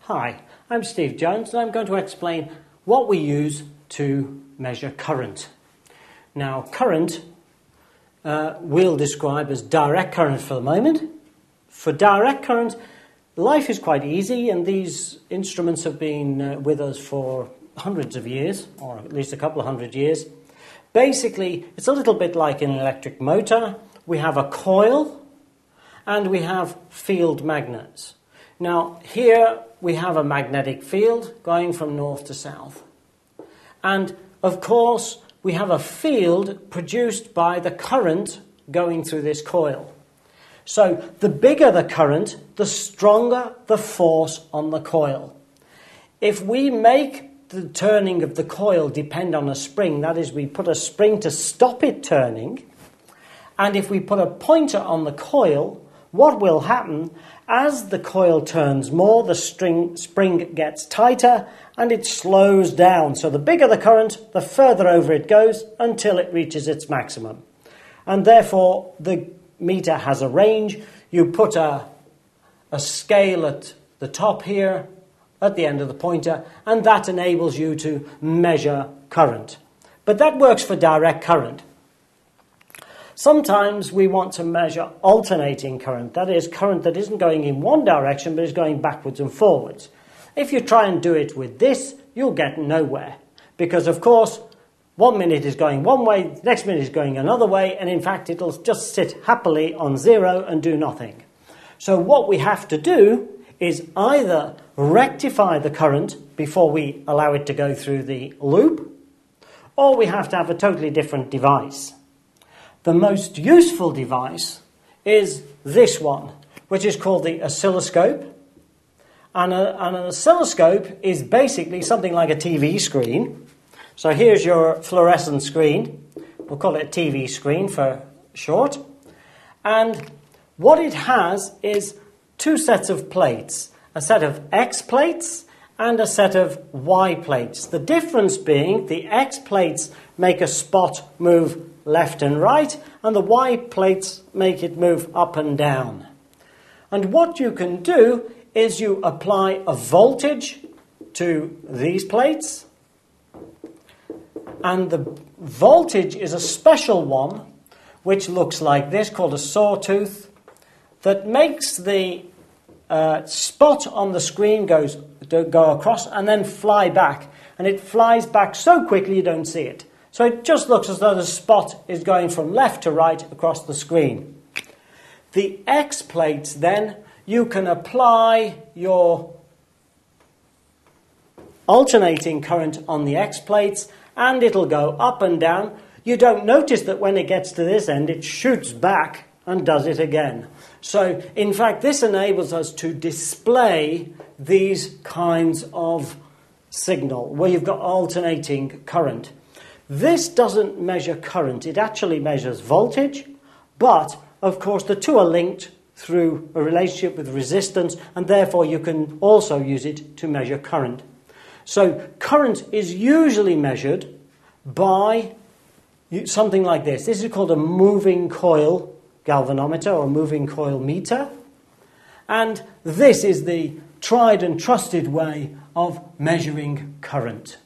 Hi, I'm Steve Jones and I'm going to explain what we use to measure current. Now, current we'll describe as direct current for the moment. For direct current, life is quite easy, and these instruments have been with us for hundreds of years, or at least a couple of hundred years. Basically, it's a little bit like an electric motor. We have a coil and we have field magnets. Now, here we have a magnetic field going from north to south. And, of course, we have a field produced by the current going through this coil. So, the bigger the current, the stronger the force on the coil. If we make the turning of the coil depend on a spring, that is, we put a spring to stop it turning, and if we put a pointer on the coil, what will happen, as the coil turns more, the spring gets tighter and it slows down. So the bigger the current, the further over it goes until it reaches its maximum. And therefore, the meter has a range. You put a scale at the top here, at the end of the pointer, and that enables you to measure current. But that works for direct current. Sometimes we want to measure alternating current, that is, current that isn't going in one direction but is going backwards and forwards. If you try and do it with this, you'll get nowhere. Because, of course, 1 minute is going one way, the next minute is going another way, and in fact it'll just sit happily on zero and do nothing. So what we have to do is either rectify the current before we allow it to go through the loop, or we have to have a totally different device. The most useful device is this one, which is called the oscilloscope. And an oscilloscope is basically something like a TV screen. So here's your fluorescent screen. We'll call it a TV screen for short. And what it has is two sets of plates, a set of X plates and a set of Y plates. The difference being the X plates make a spot move left and right, and the Y plates make it move up and down. And what you can do is you apply a voltage to these plates, and the voltage is a special one which looks like this, called a sawtooth, that makes the spot on the screen go across and then fly back, and it flies back so quickly you don't see it. So it just looks as though the spot is going from left to right across the screen. The X plates, then, you can apply your alternating current on the X plates and it'll go up and down. You don't notice that when it gets to this end, it shoots back and does it again. So, in fact, this enables us to display these kinds of signal where you've got alternating current. This doesn't measure current, it actually measures voltage, but of course the two are linked through a relationship with resistance, and therefore you can also use it to measure current. So current is usually measured by something like this. This is called a moving coil galvanometer or moving coil meter, and this is the tried and trusted way of measuring current.